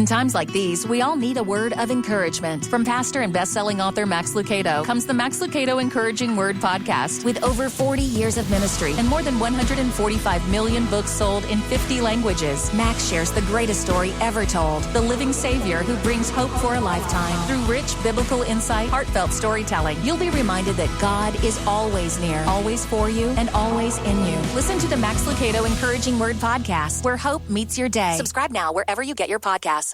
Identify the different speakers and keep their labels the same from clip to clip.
Speaker 1: In times like these, we all need a word of encouragement. From pastor and best-selling author Max Lucado comes the Max Lucado Encouraging Word podcast. With over 40 years of ministry and more than 145 million books sold in 50 languages, Max shares the greatest story ever told, the living Savior who brings hope for a lifetime. Through rich biblical insight, heartfelt storytelling, you'll be reminded that God is always near, always for you, and always in you. Listen to the Max Lucado Encouraging Word podcast, where hope meets your day. Subscribe now wherever you get your podcasts.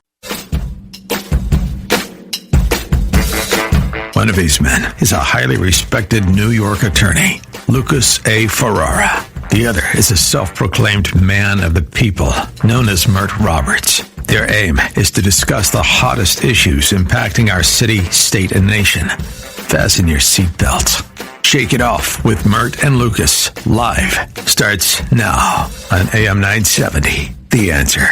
Speaker 2: One of these men is a highly respected New York attorney, Lucas A. Ferrara. The other is a self-proclaimed man of the people, known as Mert Roberts. Their aim is to discuss the hottest issues impacting our city, state, and nation. Fasten your seatbelts. Shake It Off with Mert and Lucas, live, starts now on AM 970. The Answer.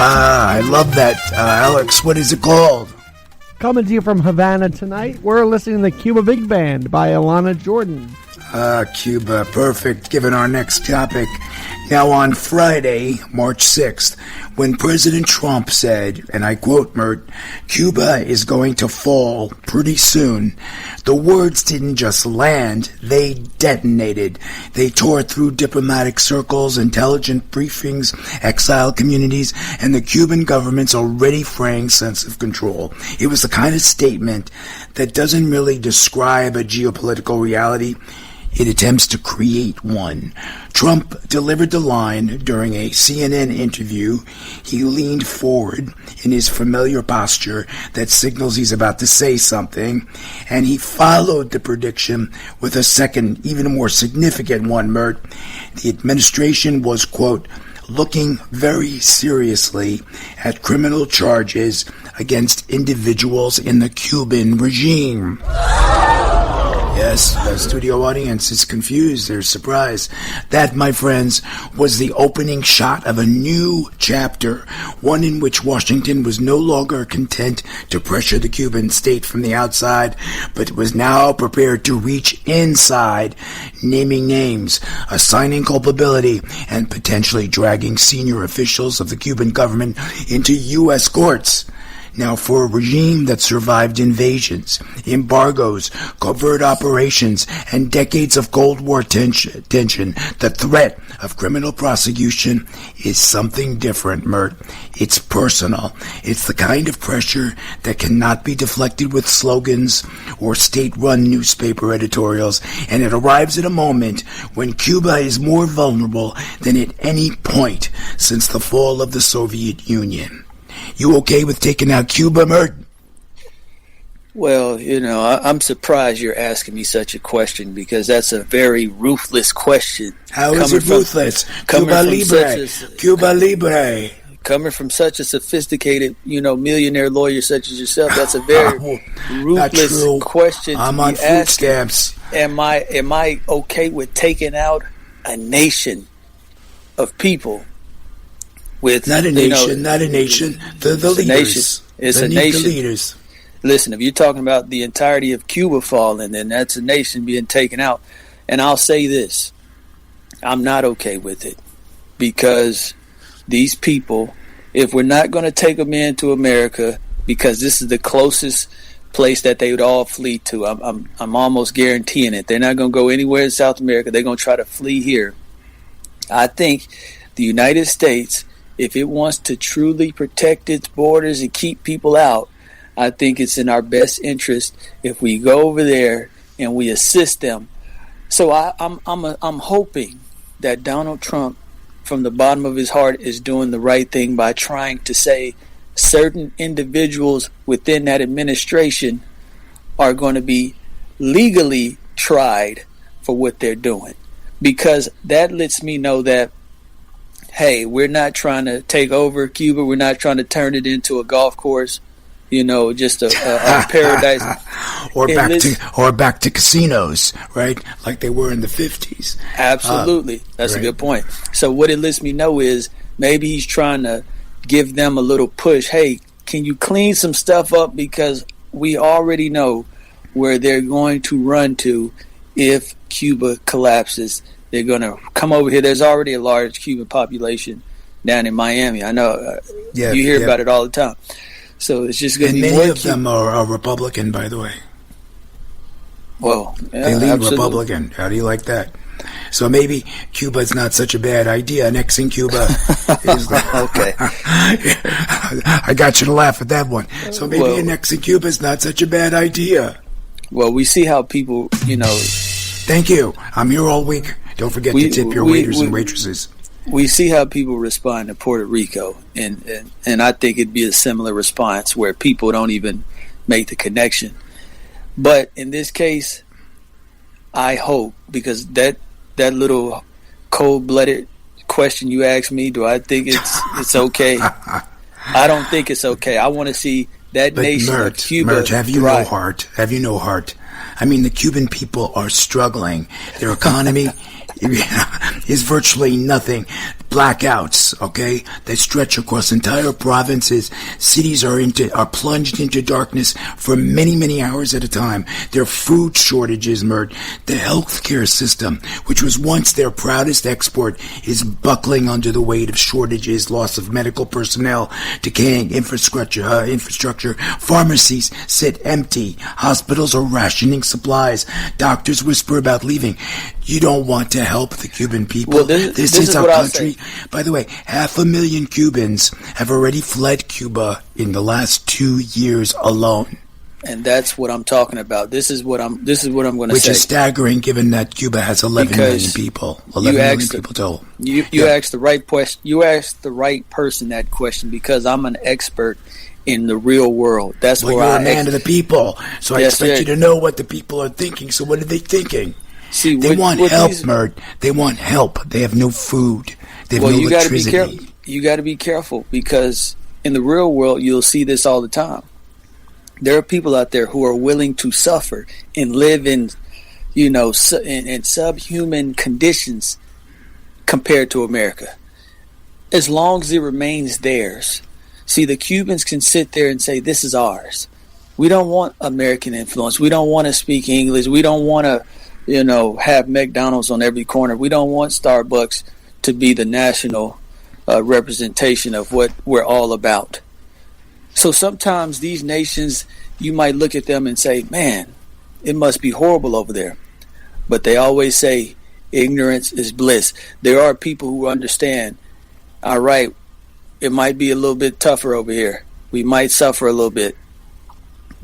Speaker 3: I love that. Alex, what is it called?
Speaker 4: Coming to you from Havana tonight, we're listening to the Cuba Big Band by Alana Jordan.
Speaker 3: Cuba, perfect, given our next topic. Now, on Friday, March 6th, when President Trump said, and I quote, Mert, Cuba is going to fall pretty soon, the words didn't just land, they detonated. They tore through diplomatic circles, intelligence briefings, exile communities, and the Cuban government's already fraying sense of control. It was the kind of statement that doesn't really describe a geopolitical reality. It attempts to create one. Trump delivered the line during a CNN interview. He leaned forward in his familiar posture that signals he's about to say something, and he followed the prediction with a second, even more significant one, Mert. The administration was, quote, looking very seriously at criminal charges against individuals in the Cuban regime. Yes, the studio audience is confused. They're surprised. That, my friends, was the opening shot of a new chapter, one in which Washington was no longer content to pressure the Cuban state from the outside, but was now prepared to reach inside, naming names, assigning culpability, and potentially dragging senior officials of the Cuban government into U.S. courts. Now, for a regime that survived invasions, embargoes, covert operations, and decades of Cold War tension, the threat of criminal prosecution is something different, Mert. It's personal. It's the kind of pressure that cannot be deflected with slogans or state-run newspaper editorials, and it arrives at a moment when Cuba is more vulnerable than at any point since the fall of the Soviet Union. You okay with taking out Cuba, Mert?
Speaker 5: Well, I'm surprised you're asking me such a question, because that's a very ruthless question.
Speaker 3: How is it ruthless? Cuba Libre. Cuba Libre.
Speaker 5: Coming from such a sophisticated, millionaire lawyer such as yourself, that's a very ruthless question.
Speaker 3: I'm on food stamps.
Speaker 5: Am I okay with taking out a nation of people? With
Speaker 3: not a nation, the leaders.
Speaker 5: It's a nation.
Speaker 3: The leaders.
Speaker 5: Listen, if you're talking about the entirety of Cuba falling, then that's a nation being taken out. And I'll say this, I'm not okay with it, because these people, if we're not going to take them into America, because this is the closest place that they would all flee to, I'm almost guaranteeing it. They're not going to go anywhere in South America. They're going to try to flee here. I think the United States, if it wants to truly protect its borders and keep people out, I think it's in our best interest if we go over there and we assist them. So I'm hoping that Donald Trump, from the bottom of his heart, is doing the right thing by trying to say certain individuals within that administration are going to be legally tried for what they're doing, because that lets me know that, hey, we're not trying to take over Cuba. We're not trying to turn it into a golf course, just a paradise.
Speaker 3: or back to casinos, right? Like they were in the 50s.
Speaker 5: Absolutely. That's
Speaker 3: right.
Speaker 5: A good point. So what it lets me know is maybe he's trying to give them a little push. Hey, can you clean some stuff up? Because we already know where they're going to run to if Cuba collapses. They're going to come over here. There's already a large Cuban population down in Miami. I know you hear about it all the time. So it's just going to be
Speaker 3: more.
Speaker 5: And
Speaker 3: many of them are Republican, by the way.
Speaker 5: Well,
Speaker 3: they lean Republican. How do you like that? So maybe Cuba is not such a bad idea. Annexing Cuba is
Speaker 5: okay.
Speaker 3: I got you to laugh at that one. So maybe annexing Cuba is not such a bad idea.
Speaker 5: Well, we see how people,
Speaker 3: Thank you. I'm here all week. Don't forget to tip your waiters and waitresses.
Speaker 5: We see how people respond to Puerto Rico, and I think it'd be a similar response where people don't even make the connection. But in this case, I hope, because that little cold-blooded question you asked me, do I think it's okay? I don't think it's okay. I want to see that nation of Cuba.
Speaker 3: Have you no heart? Have you no heart? I mean, the Cuban people are struggling. Their economy is virtually nothing. Blackouts, okay? They stretch across entire provinces. Cities are plunged into darkness for many, many hours at a time. There are food shortages, Mert. The healthcare system, which was once their proudest export, is buckling under the weight of shortages, loss of medical personnel, decaying infrastructure. Pharmacies sit empty. Hospitals are rationing supplies. Doctors whisper about leaving. You don't want to help the Cuban people.
Speaker 5: Well, this is
Speaker 3: our
Speaker 5: what
Speaker 3: country. By the way, 500,000 Cubans have already fled Cuba in the last 2 years alone.
Speaker 5: And that's what I'm talking about. This is what I'm going to say.
Speaker 3: Which is staggering, given that Cuba has 11 million people. 11 million people total.
Speaker 5: You asked the right question. You asked the right person that question, because I'm an expert in the real world. That's where
Speaker 3: you're a man of the people, so I expect you to know what the people are thinking. So what are they thinking?
Speaker 5: See,
Speaker 3: they want help, Mert. They want help. They have no food. They have no electricity.
Speaker 5: You got to be careful, because in the real world, you'll see this all the time. There are people out there who are willing to suffer and live in subhuman conditions compared to America, as long as it remains theirs. See, the Cubans can sit there and say, this is ours. We don't want American influence. We don't want to speak English. We don't want to have McDonald's on every corner. We don't want Starbucks to be the national representation of what we're all about. So sometimes these nations, you might look at them and say, man, it must be horrible over there. But they always say, ignorance is bliss. There are people who understand, all right, it might be a little bit tougher over here. We might suffer a little bit.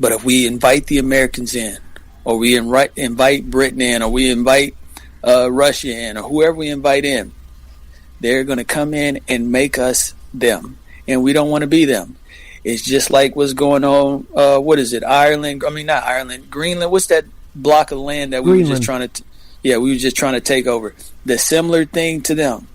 Speaker 5: But if we invite the Americans in, or we invite Britain in, or we invite Russia in, or whoever we invite in, they're going to come in and make us them. And we don't want to be them. It's just like what's going on, what is it, Ireland? I mean, not Ireland, Greenland. What's that block of land that we were just trying to take over? The similar thing to them.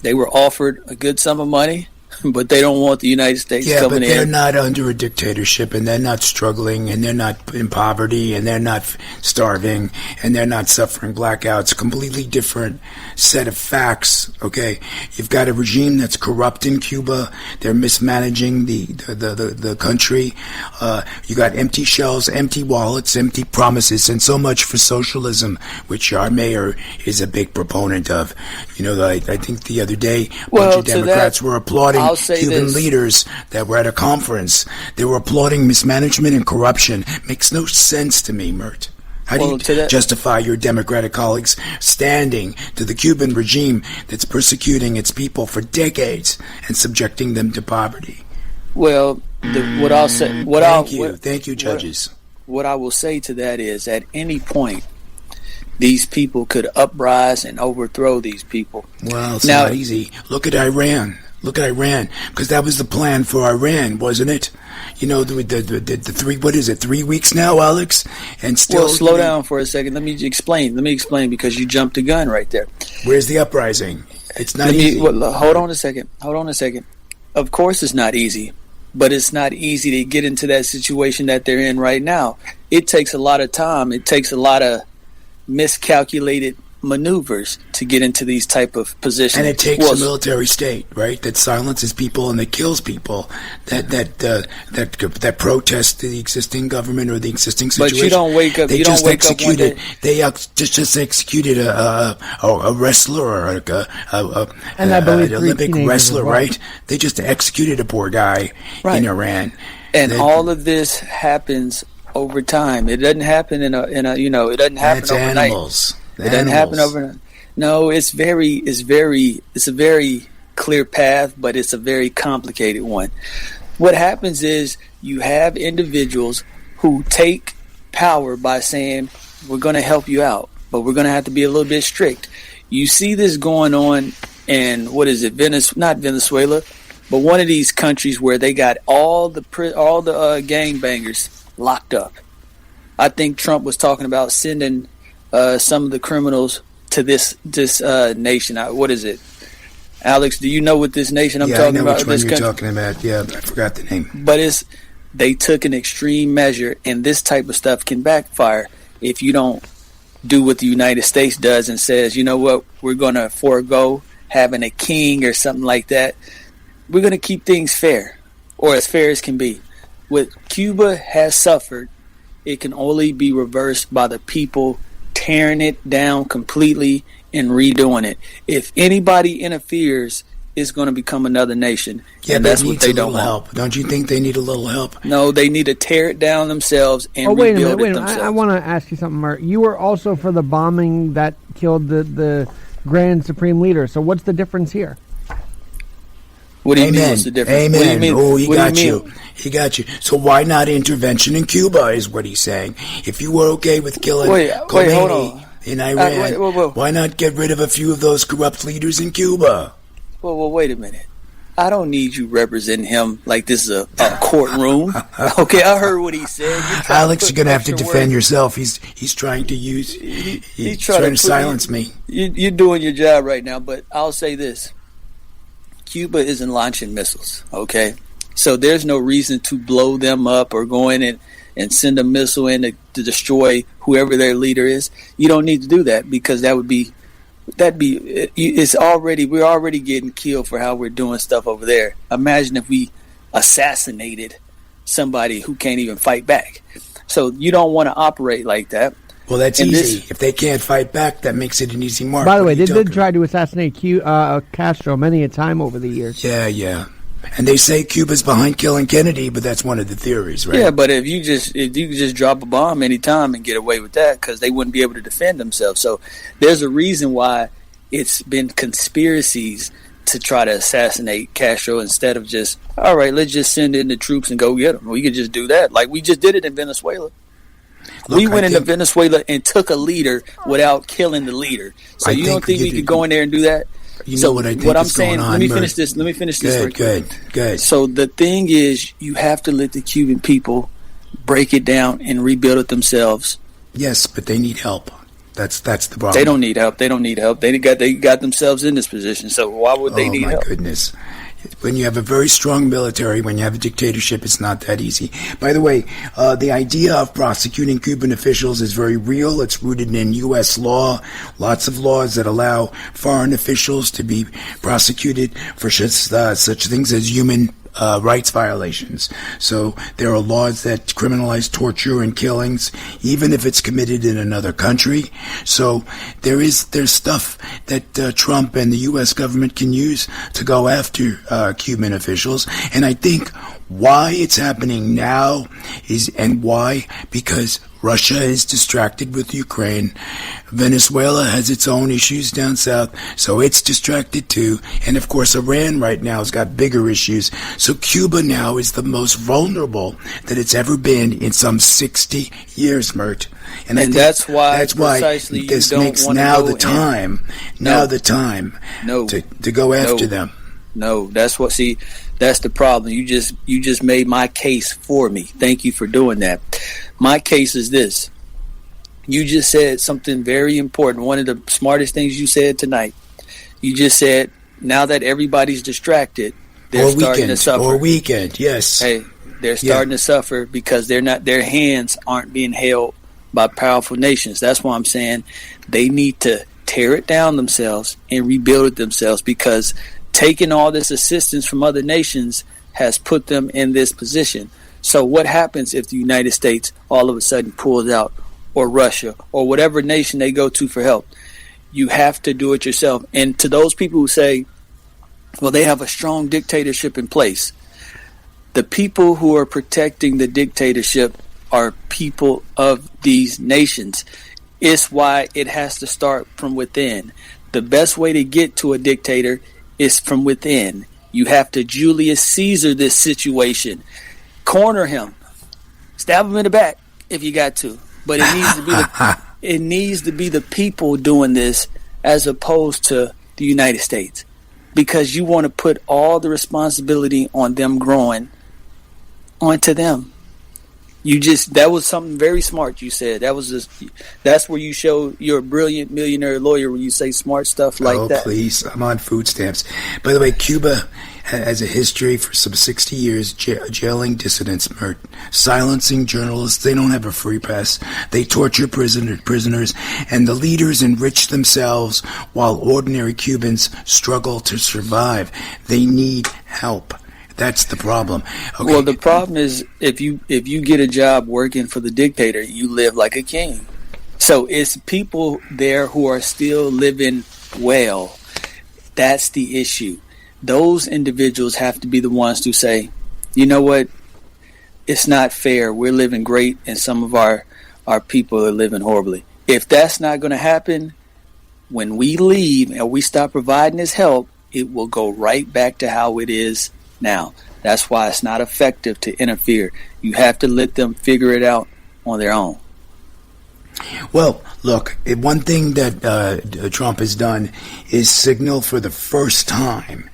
Speaker 5: They were offered a good sum of money, but they don't want the United States coming in.
Speaker 3: Yeah, but they're not under a dictatorship, and they're not struggling, and they're not in poverty, and they're not starving, and they're not suffering blackouts. Completely different set of facts, okay? You've got a regime that's corrupt in Cuba. They're mismanaging the country. You got empty shells, empty wallets, empty promises, and so much for socialism, which our mayor is a big proponent of. I think the other day, a bunch of Democrats were applauding Cuban leaders that were at a conference. They were applauding mismanagement and corruption. Makes no sense to me, Mert. How do you justify your Democratic colleagues standing to the Cuban regime that's persecuting its people for decades and subjecting them to poverty?
Speaker 5: Well, what I'll say...
Speaker 3: Thank you, judges.
Speaker 5: What I will say to that is, at any point, these people could uprise and overthrow these people.
Speaker 3: Well, it's not easy. Look at Iran. Because that was the plan for Iran, wasn't it? The 3 weeks now, Alex? And still...
Speaker 5: Well, slow down for a second. Let me explain, because you jumped the gun right there.
Speaker 3: Where's the uprising? It's not easy.
Speaker 5: Hold on a second. Of course it's not easy, but it's not easy to get into that situation that they're in right now. It takes a lot of time. It takes a lot of miscalculated maneuvers to get into these type of positions.
Speaker 3: And it takes a military state, right, that silences people and that kills people, that protest the existing government or the existing situation.
Speaker 5: But you don't wake up.
Speaker 3: They
Speaker 5: you
Speaker 3: just
Speaker 5: don't wake up one day.
Speaker 3: They just executed a wrestler or
Speaker 4: and I believe
Speaker 3: an Olympic wrestler, right? They just executed a poor guy in Iran.
Speaker 5: And all of this happens over time. It doesn't happen in a it doesn't happen overnight.
Speaker 3: Animals.
Speaker 5: It doesn't happen overnight. No, it's a very clear path, but it's a very complicated one. What happens is you have individuals who take power by saying, we're going to help you out, but we're going to have to be a little bit strict. You see this going on in, what is it, not Venezuela, but one of these countries where they got all the gangbangers locked up. I think Trump was talking about sending some of the criminals to this nation. What is it? Alex, do you know what this nation I'm talking about?
Speaker 3: Yeah, I know which one you're talking about. Yeah, I forgot the name.
Speaker 5: But they took an extreme measure, and this type of stuff can backfire if you don't do what the United States does and says, you know what, we're going to forego having a king or something like that. We're going to keep things fair, or as fair as can be. What Cuba has suffered, it can only be reversed by the people tearing it down completely and redoing it. If anybody interferes, it's going to become another nation.
Speaker 3: Yeah,
Speaker 5: and that's what they don't want.
Speaker 3: Help. Don't you think they need a little help?
Speaker 5: No, they need to tear it down themselves and rebuild it themselves.
Speaker 4: I want to ask you something, Mert. You were also for the bombing that killed the Grand Supreme Leader. So what's the difference here?
Speaker 5: What do you mean? What's the difference?
Speaker 3: Amen.
Speaker 5: What do you mean?
Speaker 3: Oh, he got you. He got you. So why not intervention in Cuba is what he's saying. If you were okay with killing Khomeini in Iran, why not get rid of a few of those corrupt leaders in Cuba?
Speaker 5: Well, wait a minute. I don't need you representing him like this is a courtroom. Okay, I heard what he said.
Speaker 3: Alex, you're going to have to defend yourself. He's trying to use... He's trying to silence me.
Speaker 5: You're doing your job right now, but I'll say this. Cuba isn't launching missiles, okay? So there's no reason to blow them up or go in and send a missile in to destroy whoever their leader is. You don't need to do that because we're already getting killed for how we're doing stuff over there. Imagine if we assassinated somebody who can't even fight back. So you don't want to operate like that.
Speaker 3: Well, that's easy. If they can't fight back, that makes it an easy mark.
Speaker 4: By the way, they did try to assassinate Castro many a time over the years.
Speaker 3: Yeah. And they say Cuba's behind killing Kennedy, but that's one of the theories, right?
Speaker 5: Yeah, but if you could just drop a bomb anytime and get away with that, because they wouldn't be able to defend themselves. So there's a reason why it's been conspiracies to try to assassinate Castro instead of just, all right, let's just send in the troops and go get them. We could just do that. Like we just did it in Venezuela. Look, we went into Venezuela and took a leader without killing the leader. So you don't think we could go in there and do that?
Speaker 3: You know what I think is going on.
Speaker 5: Let me finish this.
Speaker 3: Good.
Speaker 5: So the thing is, you have to let the Cuban people break it down and rebuild it themselves.
Speaker 3: Yes, but they need help. That's the problem.
Speaker 5: They don't need help. They got themselves in this position. So why would they need help?
Speaker 3: Oh my goodness. When you have a very strong military, when you have a dictatorship, it's not that easy. By the way, the idea of prosecuting Cuban officials is very real. It's rooted in U.S. law. Lots of laws that allow foreign officials to be prosecuted for such things as human rights violations. So there are laws that criminalize torture and killings, even if it's committed in another country. So there's stuff that Trump and the U.S. government can use to go after Cuban officials. And I think why it's happening now because Russia is distracted with Ukraine. Venezuela has its own issues down south, so it's distracted too. And of course, Iran right now has got bigger issues. So Cuba now is the most vulnerable that it's ever been in some 60 years, Mert.
Speaker 5: And that's why
Speaker 3: this makes now the time to go after them.
Speaker 5: No, that's the problem. You just made my case for me. Thank you for doing that. My case is this. You just said something very important. One of the smartest things you said tonight. You just said, now that everybody's distracted, they're starting to suffer.
Speaker 3: Yes.
Speaker 5: Hey, they're starting to suffer because their hands aren't being held by powerful nations. That's why I'm saying they need to tear it down themselves and rebuild it themselves, because taking all this assistance from other nations has put them in this position. So what happens if the United States all of a sudden pulls out, or Russia, or whatever nation they go to for help? You have to do it yourself. And to those people who say, well, they have a strong dictatorship in place, the people who are protecting the dictatorship are people of these nations. It's why it has to start from within. The best way to get to a dictator is from within. You have to Julius Caesar this situation. Corner him. Stab him in the back if you got to. But it needs to be the people doing this, as opposed to the United States. Because you want to put all the responsibility on them growing onto them. That was something very smart you said. That's where you show you're a brilliant millionaire lawyer, when you say smart stuff like that.
Speaker 3: Oh, please. I'm on food stamps. By the way, Cuba has a history for some 60 years jailing dissidents, silencing journalists. They don't have a free press. They torture prisoners, and the leaders enrich themselves while ordinary Cubans struggle to survive. They need help. That's the problem. Okay.
Speaker 5: Well, the problem is, if you get a job working for the dictator, you live like a king. So it's people there who are still living well. That's the issue. Those individuals have to be the ones to say, you know what, it's not fair. We're living great, and some of our people are living horribly. If that's not going to happen, when we leave and we stop providing this help, it will go right back to how it is now. That's why it's not effective to interfere. You have to let them figure it out on their own.
Speaker 3: Well, look, one thing that Trump has done is signal for the first time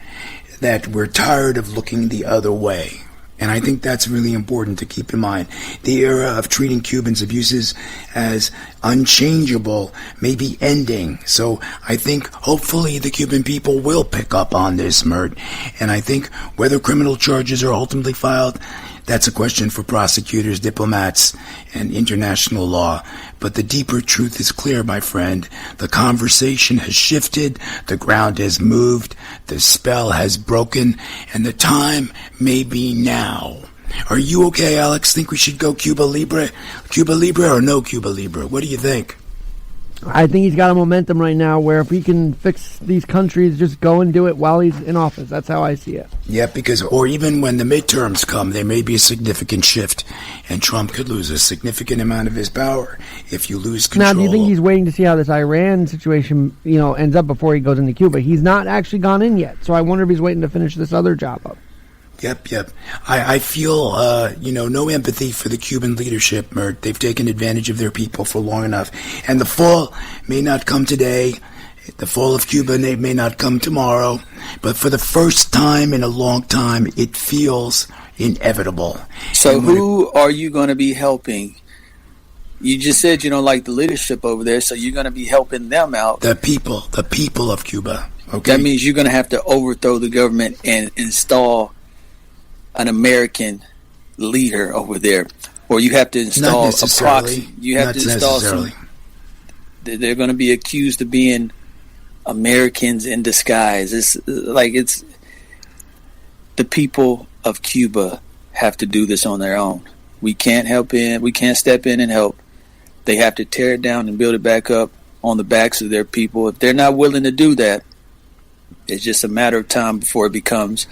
Speaker 3: that we're tired of looking the other way. And I think that's really important to keep in mind. The era of treating Cubans' abuses as unchangeable may be ending. So I think hopefully the Cuban people will pick up on this, Mert. And I think whether criminal charges are ultimately filed, that's a question for prosecutors, diplomats, and international law. But the deeper truth is clear, my friend. The conversation has shifted, the ground has moved, the spell has broken, and the time may be now. Are you okay, Alex? Think we should go Cuba Libre? Cuba Libre or no Cuba Libre? What do you think?
Speaker 4: I think he's got a momentum right now where if he can fix these countries, just go and do it while he's in office. That's how I see it.
Speaker 3: Yeah, or even when the midterms come, there may be a significant shift, and Trump could lose a significant amount of his power if you lose control.
Speaker 4: Now, do you think he's waiting to see how this Iran situation, ends up before he goes into Cuba? He's not actually gone in yet, so I wonder if he's waiting to finish this other job up.
Speaker 3: Yep. I feel, no empathy for the Cuban leadership, Mert. They've taken advantage of their people for long enough. And the fall may not come today. The fall of Cuba may not come tomorrow. But for the first time in a long time, it feels inevitable.
Speaker 5: So who are you going to be helping? You just said you don't like the leadership over there, so you're going to be helping them out.
Speaker 3: The people of Cuba. Okay.
Speaker 5: That means you're going to have to overthrow the government and install an American leader over there, or you have to install a proxy. You have to install some. They're going to be accused of being Americans in disguise. It's the people of Cuba have to do this on their own. We can't We can't step in and help. They have to tear it down and build it back up on the backs of their people. If they're not willing to do that, it's just a matter of time before it becomes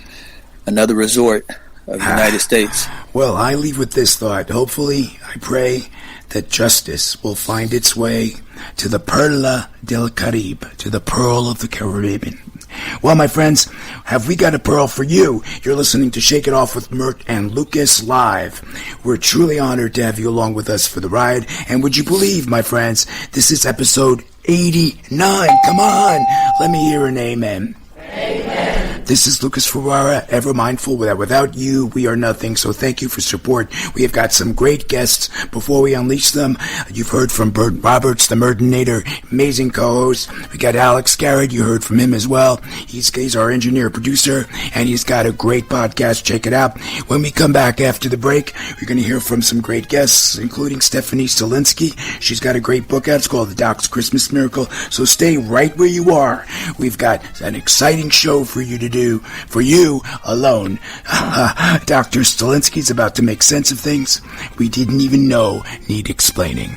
Speaker 5: another resort of the United States.
Speaker 3: Well, I leave with this thought. Hopefully, I pray that justice will find its way to the Perla del Caribe, to the Pearl of the Caribbean. Well, my friends, have we got a pearl for you? You're listening to Shake It Off with Mert and Lucas live. We're truly honored to have you along with us for the ride. And would you believe, my friends, this is episode 89. Come on, let me hear an amen. Amen. This is Lucas Ferrara, ever mindful that without you, we are nothing. So thank you for support. We have got some great guests. Before we unleash them, you've heard from Bert Roberts, the Murdinator, amazing co-host. We got Alex Garrett. You heard from him as well. He's our engineer producer, and he's got a great podcast. Check it out. When we come back after the break, we're going to hear from some great guests, including Stefanie Stolinsky. She's got a great book out. It's called The Doc's Christmas Miracle. So stay right where you are. We've got an exciting show for you to do, for you alone. Dr. Stolinsky's about to make sense of things we didn't even know need explaining.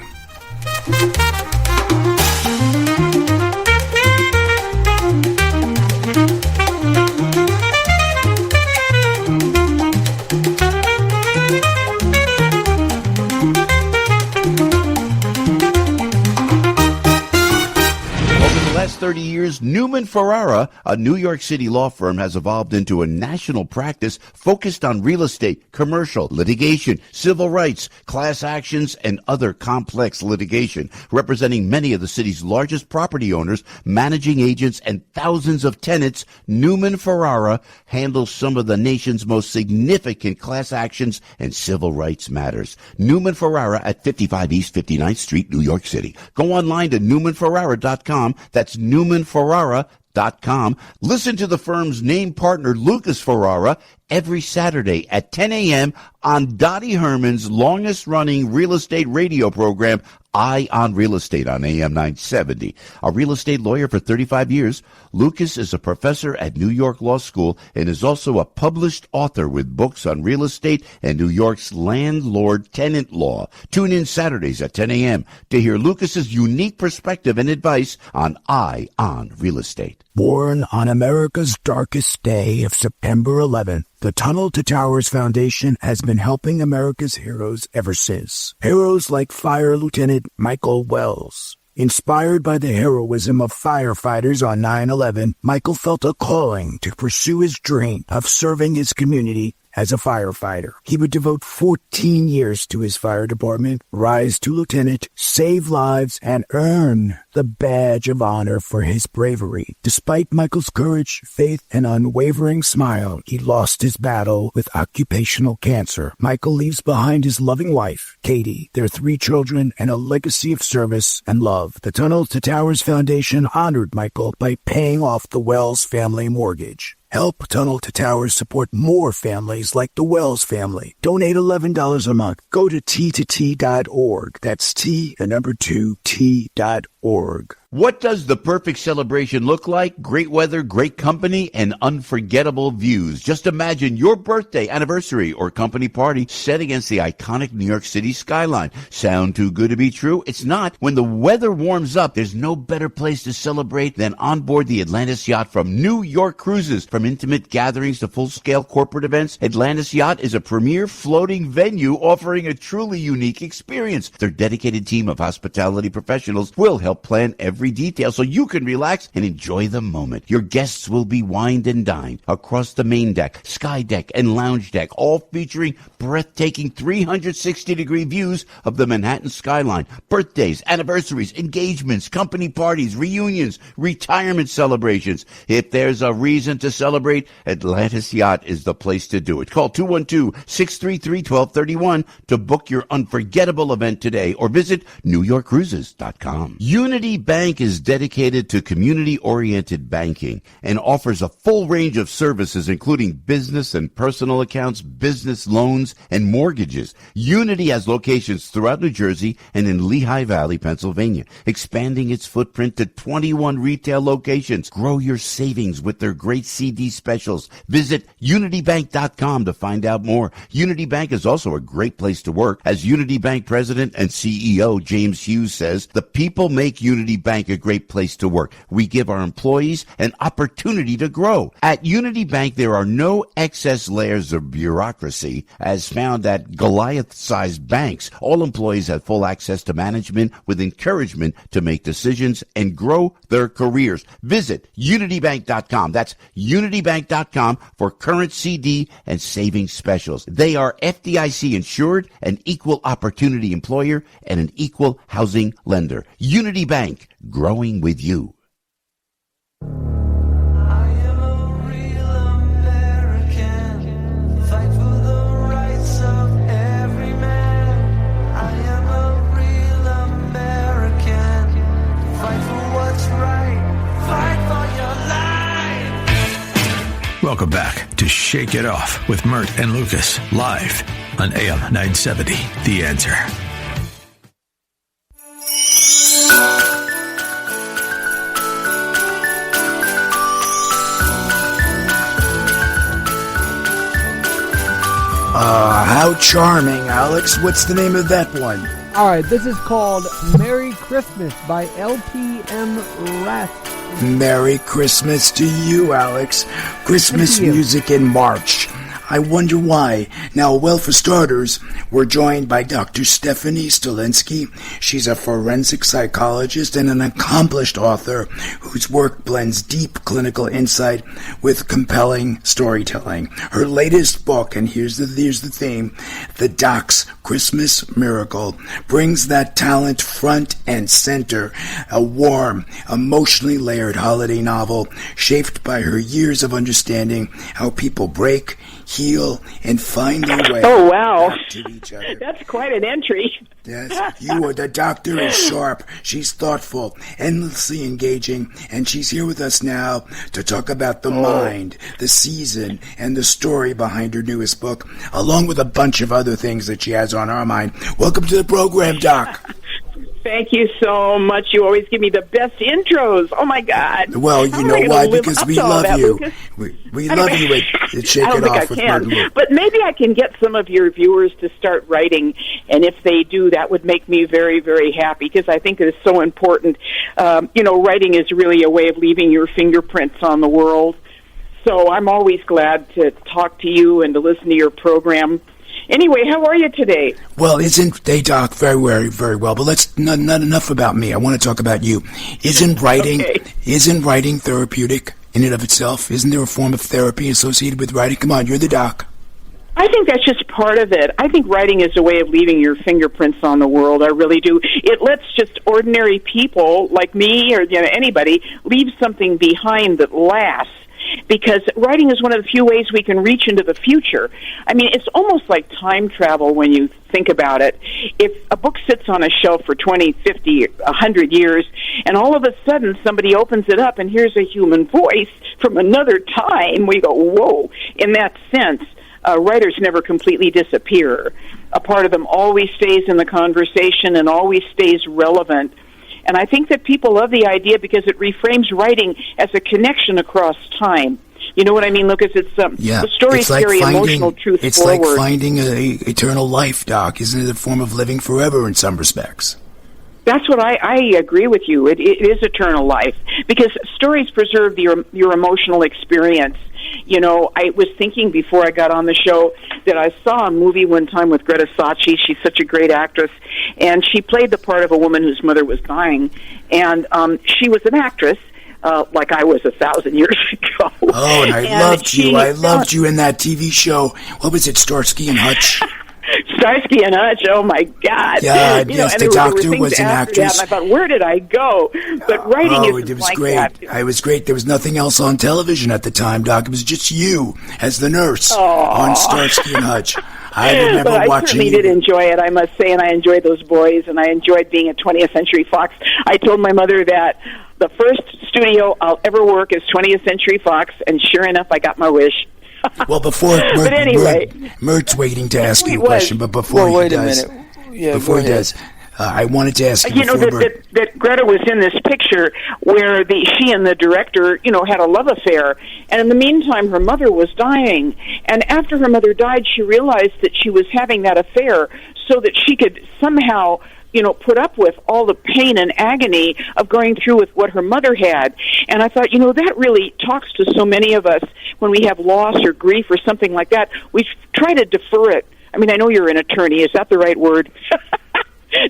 Speaker 6: Last 30 years, Newman Ferrara, a New York City law firm, has evolved into a national practice focused on real estate, commercial, litigation, civil rights, class actions, and other complex litigation, representing many of the city's largest property owners, managing agents, and thousands of tenants. Newman Ferrara handles some of the nation's most significant class actions and civil rights matters. Newman Ferrara at 55 East 59th Street, New York City. Go online to newmanferrara.com. That's newmanferrara.com. Listen to the firm's name partner, Lucas Ferrara, every Saturday at 10 a.m. on Dottie Herman's longest-running real estate radio program, Eye on Real Estate, on AM 970. A real estate lawyer for 35 years, Lucas is a professor at New York Law School and is also a published author with books on real estate and New York's landlord-tenant law. Tune in Saturdays at 10 a.m. to hear Lucas's unique perspective and advice on Eye on Real Estate.
Speaker 3: Born on America's darkest day of September 11th, the Tunnel to Towers Foundation has been helping America's heroes ever since. Heroes like Fire Lieutenant Michael Wells. Inspired by the heroism of firefighters on 9/11, Michael felt a calling to pursue his dream of serving his community as a firefighter. He would devote 14 years to his fire department, rise to lieutenant, save lives, and earn the badge of honor for his bravery. Despite Michael's courage, faith, and unwavering smile, he lost his battle with occupational cancer. Michael leaves behind his loving wife, Katie, their 3 children, and a legacy of service and love. The Tunnel to Towers Foundation honored Michael by paying off the Wells family mortgage. Help Tunnel to Towers support more families like the Wells family. Donate $11 a month. Go to T2T.org. That's T2T.org.
Speaker 6: What does the perfect celebration look like? Great weather, great company, and unforgettable views. Just imagine your birthday, anniversary, or company party set against the iconic New York City skyline. Sound too good to be true? It's not. When the weather warms up, there's no better place to celebrate than on board the Atlantis Yacht from New York Cruises. From intimate gatherings to full-scale corporate events, Atlantis Yacht is a premier floating venue offering a truly unique experience. Their dedicated team of hospitality professionals will help plan every detail so you can relax and enjoy the moment. Your guests will be wined and dined across the main deck, sky deck, and lounge deck, all featuring breathtaking 360-degree views of the Manhattan skyline. Birthdays, anniversaries, engagements, company parties, reunions, retirement celebrations. If there's a reason to celebrate, Atlantis Yacht is the place to do it. Call 212-633-1231 to book your unforgettable event today or visit NewYorkCruises.com. Unity Bank is dedicated to community-oriented banking and offers a full range of services including business and personal accounts, business loans, and mortgages. Unity has locations throughout New Jersey and in Lehigh Valley, Pennsylvania, expanding its footprint to 21 retail locations. Grow your savings with their great CD specials. Visit unitybank.com to find out more. Unity Bank is also a great place to work. As Unity Bank President and CEO James Hughes says, the people make Unity Bank a great place to work. We give our employees an opportunity to grow. At Unity Bank, there are no excess layers of bureaucracy as found at Goliath-sized banks. All employees have full access to management with encouragement to make decisions and grow their careers. Visit unitybank.com. That's unitybank.com for current CD and savings specials. They are FDIC insured, an equal opportunity employer, and an equal housing lender. Unity Bank, growing with you.
Speaker 7: I am a real
Speaker 2: to Shake It Off with Mert and Lucas, live on AM 970. The Answer.
Speaker 3: How charming, Alex. What's the name of that one?
Speaker 4: All right, this is called Merry Christmas by LPM Rat.
Speaker 3: Merry Christmas to you, Alex. Christmas music in March. I wonder why. Now, well, for starters, we're joined by Dr. Stefanie Stolinsky. She's a forensic psychologist and an accomplished author whose work blends deep clinical insight with compelling storytelling. Her latest book, and here's the theme, The Doc's Christmas Miracle, brings that talent front and center. A warm, emotionally layered holiday novel shaped by her years of understanding how people break, heal, and find their way back to each other.
Speaker 7: That's quite an entry.
Speaker 3: Yes, the doctor is sharp. She's thoughtful, endlessly engaging, and she's here with us now to talk about the mind, the season, and the story behind her newest book, along with a bunch of other things that she has on our mind. Welcome to the program, Doc.
Speaker 7: Thank you so much. You always give me the best intros. Oh, my God.
Speaker 3: Well, you know why? Because we love you. We love you at Shake It Off with Mert and Luke.
Speaker 7: But maybe I can get some of your viewers to start writing, and if they do, that would make me very, very happy, because I think it is so important. Writing is really a way of leaving your fingerprints on the world. So I'm always glad to talk to you and to listen to your program. Anyway, how are you today?
Speaker 3: Well, they Doc, very, very, very well. But let's not enough about me. I want to talk about you. Isn't writing therapeutic in and of itself? Isn't there a form of therapy associated with writing? Come on, you're the doc.
Speaker 7: I think that's just part of it. I think writing is a way of leaving your fingerprints on the world. I really do. It lets just ordinary people like me or anybody leave something behind that lasts. Because writing is one of the few ways we can reach into the future. I mean, it's almost like time travel when you think about it. If a book sits on a shelf for 20, 50, 100 years, and all of a sudden somebody opens it up and hears a human voice from another time, we go, whoa. In that sense, writers never completely disappear. A part of them always stays in the conversation and always stays relevant. And I think that people love the idea because it reframes writing as a connection across time. You know what I mean, Lucas? It's the stories carry emotional truth forward. It's like
Speaker 3: finding an eternal life, Doc. Isn't it a form of living forever in some respects?
Speaker 7: That's what I agree with you. It is eternal life because stories preserve your emotional experience. I was thinking before I got on the show that I saw a movie one time with Greta Sachi. She's such a great actress, and she played the part of a woman whose mother was dying, and she was an actress, like I was 1,000 years ago.
Speaker 3: Oh, and I loved you. I loved you in that TV show. What was it, Starsky and Hutch?
Speaker 7: Starsky and Hutch, oh my God!
Speaker 3: Yeah, yes, the doctor was an actress.
Speaker 7: And I thought, where did I go? But writing
Speaker 3: it was great. It was great. There was nothing else on television at the time, Doc. It was just you as the nurse on Starsky and Hutch. I remember watching. I
Speaker 7: certainly did enjoy it, I must say, and I enjoyed those boys, and I enjoyed being at 20th Century Fox. I told my mother that the first studio I'll ever work is 20th Century Fox, and sure enough, I got my wish.
Speaker 3: Well, before
Speaker 7: but anyway,
Speaker 3: Mert's waiting to ask you a question, but before he does, I wanted to ask you.
Speaker 7: That Greta was in this picture where she and the director, had a love affair, and in the meantime, her mother was dying. And after her mother died, she realized that she was having that affair so that she could somehow put up with all the pain and agony of going through with what her mother had. And I thought, that really talks to so many of us when we have loss or grief or something like that. We try to defer it. I mean, I know you're an attorney. Is that the right word?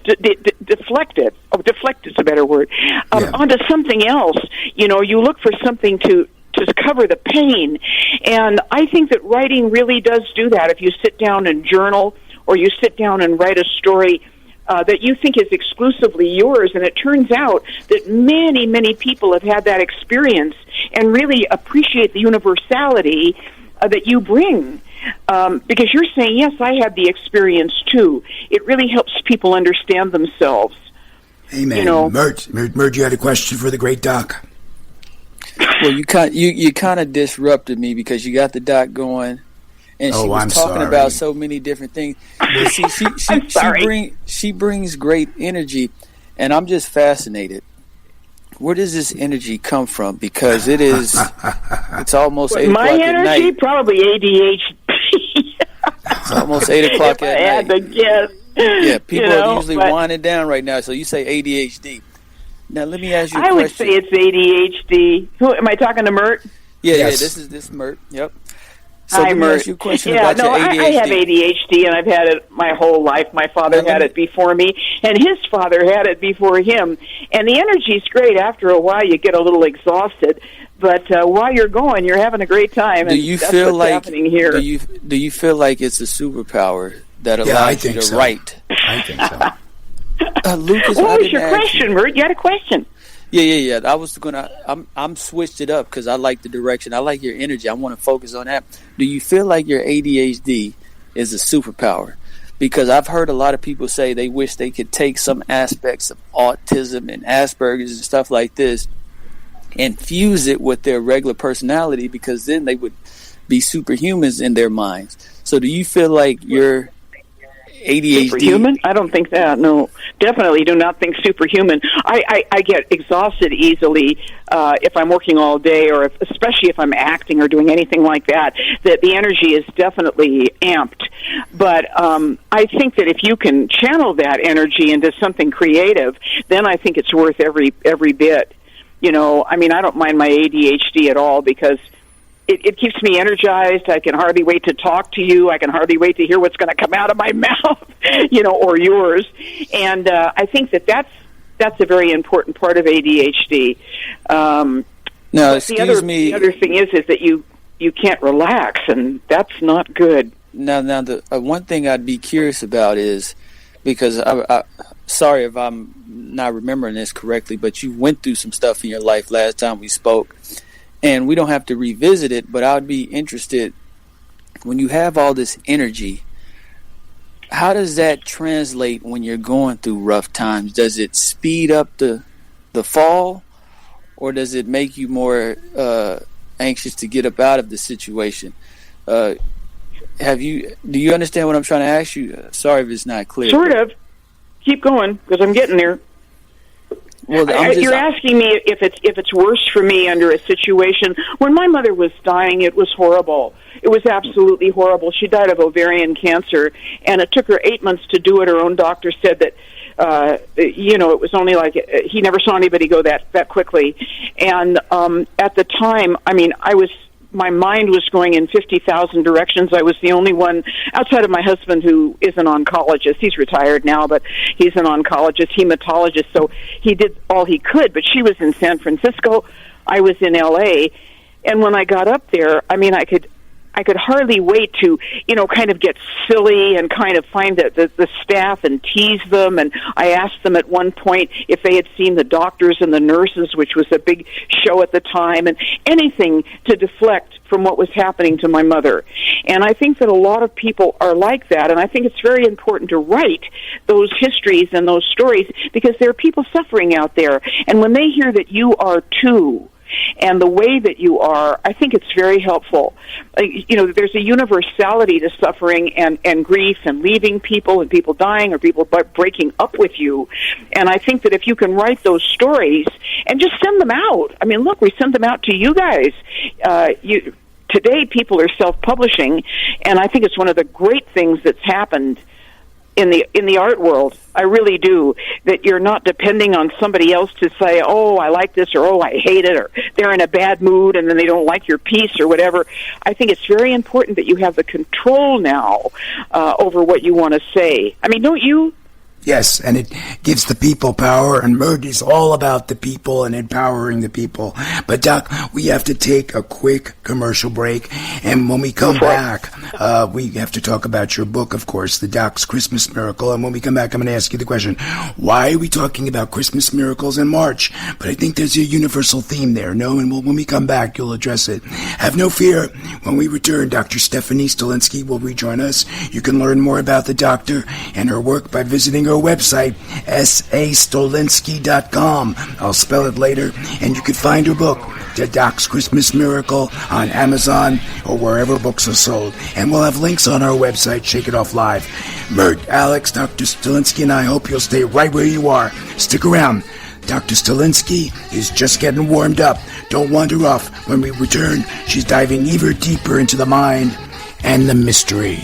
Speaker 7: Deflect it. Oh, deflect is a better word. Onto something else. You look for something to cover the pain. And I think that writing really does do that. If you sit down and journal or you sit down and write a story that you think is exclusively yours, and it turns out that many, many people have had that experience and really appreciate the universality that you bring. Because you're saying, yes, I had the experience too. It really helps people understand themselves.
Speaker 3: Amen. Mert, you had a question for the great doc.
Speaker 5: Well, you kind of disrupted me because you got the doc going, and she was talking about so many different things. But see, she brings great energy, and I'm just fascinated. Where does this energy come from? Because it's almost 8 o'clock at night.
Speaker 7: My energy, probably ADHD.
Speaker 5: It's almost 8 o'clock at night.
Speaker 7: I had to guess.
Speaker 5: Yeah, people are usually winding down right now. So you say ADHD. Now let me ask you a question.
Speaker 7: I would say it's ADHD. Who am I talking to? Mert?
Speaker 5: Yeah, yes. This is Mert. Yep. So
Speaker 7: Hi,
Speaker 5: let me
Speaker 7: Mert.
Speaker 5: ask you a question about your ADHD.
Speaker 7: I have ADHD, and I've had it my whole life. My father had it before me, and his father had it before him. And the energy's great. After a while, you get a little exhausted. But while you're going, you're having a great time.
Speaker 5: Do you feel like happening here? Do you feel like it's a superpower that allows you to write?
Speaker 3: I think so.
Speaker 5: Lucas,
Speaker 7: what was your question, Mert? You had a question.
Speaker 5: Yeah. I was I'm switched it up because I like the direction. I like your energy. I want to focus on that. Do you feel like your ADHD is a superpower? Because I've heard a lot of people say they wish they could take some aspects of autism and Asperger's and stuff like this and fuse it with their regular personality, because then they would be superhumans in their minds. So do you feel like you're ADHD?
Speaker 7: Superhuman? I don't think that. No, definitely do not think superhuman. I get exhausted easily if I'm working all day, or especially if I'm acting or doing anything like that. That the energy is definitely amped. But I think that if you can channel that energy into something creative, then I think it's worth every bit. I don't mind my ADHD at all, because it keeps me energized. I can hardly wait to talk to you. I can hardly wait to hear what's going to come out of my mouth, or yours. And I think that's a very important part of ADHD.
Speaker 5: Now, excuse me.
Speaker 7: The other thing is that you can't relax, and that's not good.
Speaker 5: Now, the one thing I'd be curious about is, because I sorry if I'm not remembering this correctly, but you went through some stuff in your life last time we spoke. And we don't have to revisit it, but I would be interested, when you have all this energy, how does that translate when you're going through rough times? Does it speed up the fall, or does it make you more anxious to get up out of the situation? Do you understand what I'm trying to ask you? Sorry if it's not clear.
Speaker 7: Sort of. Keep going, because I'm getting there.
Speaker 5: Well,
Speaker 7: you're asking me if it's worse for me under a situation. When my mother was dying, it was horrible. It was absolutely horrible. She died of ovarian cancer, and it took her 8 months to do it. Her own doctor said that, it was only like he never saw anybody go that quickly. And at the time, my mind was going in 50,000 directions. I was the only one outside of my husband who is an oncologist. He's retired now, but he's an oncologist, hematologist, so he did all he could. But she was in San Francisco. I was in L.A., and when I got up there, I could hardly wait to, kind of get silly and kind of find the staff and tease them. And I asked them at one point if they had seen the doctors and the nurses, which was a big show at the time, and anything to deflect from what was happening to my mother. And I think that a lot of people are like that, and I think it's very important to write those histories and those stories, because there are people suffering out there. And when they hear that you are too, and the way that you are, I think it's very helpful. There's a universality to suffering and grief and leaving people and people dying or people breaking up with you. And I think that if you can write those stories and just send them out. Look, we send them out to you guys. Today, people are self-publishing, and I think it's one of the great things that's happened in the art world. I really do, that you're not depending on somebody else to say, oh, I like this, or oh, I hate it, or they're in a bad mood and then they don't like your piece or whatever. I think it's very important that you have the control now over what you want to say. Don't you?
Speaker 3: Yes, and it gives the people power, and Mert is all about the people and empowering the people. But, Doc, we have to take a quick commercial break, and when we come back, we have to talk about your book, of course, The Doc's Christmas Miracle. And when we come back, I'm going to ask you the question, why are we talking about Christmas miracles in March? But I think there's a universal theme there, no? And when we come back, you'll address it. Have no fear. When we return, Dr. Stefanie Stolinsky will rejoin us. You can learn more about the doctor and her work by visiting her website, sastolinsky.com. I'll spell it later, and you can find her book, to Doc's Christmas Miracle on Amazon or wherever books are sold. And we'll have links on our website, Shake It Off Live. Mert, Alex, Dr. Stolinsky, and I hope you'll stay right where you are. Stick around. Dr. Stolinsky is just getting warmed up. Don't wander off. When we return, she's diving even deeper into the mind and the mystery.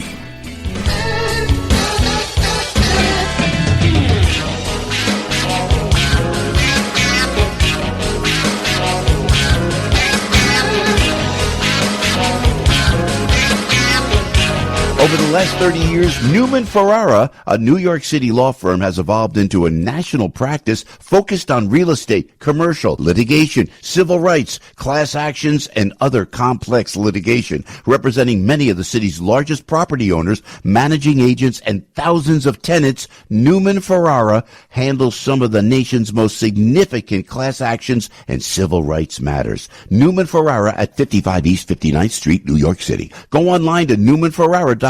Speaker 6: Over the last 30 years, Newman Ferrara, a New York City law firm, has evolved into a national practice focused on real estate, commercial, litigation, civil rights, class actions, and other complex litigation, representing many of the city's largest property owners, managing agents, and thousands of tenants. Newman Ferrara handles some of the nation's most significant class actions and civil rights matters. Newman Ferrara at 55 East 59th Street, New York City. Go online to newmanferrara.com.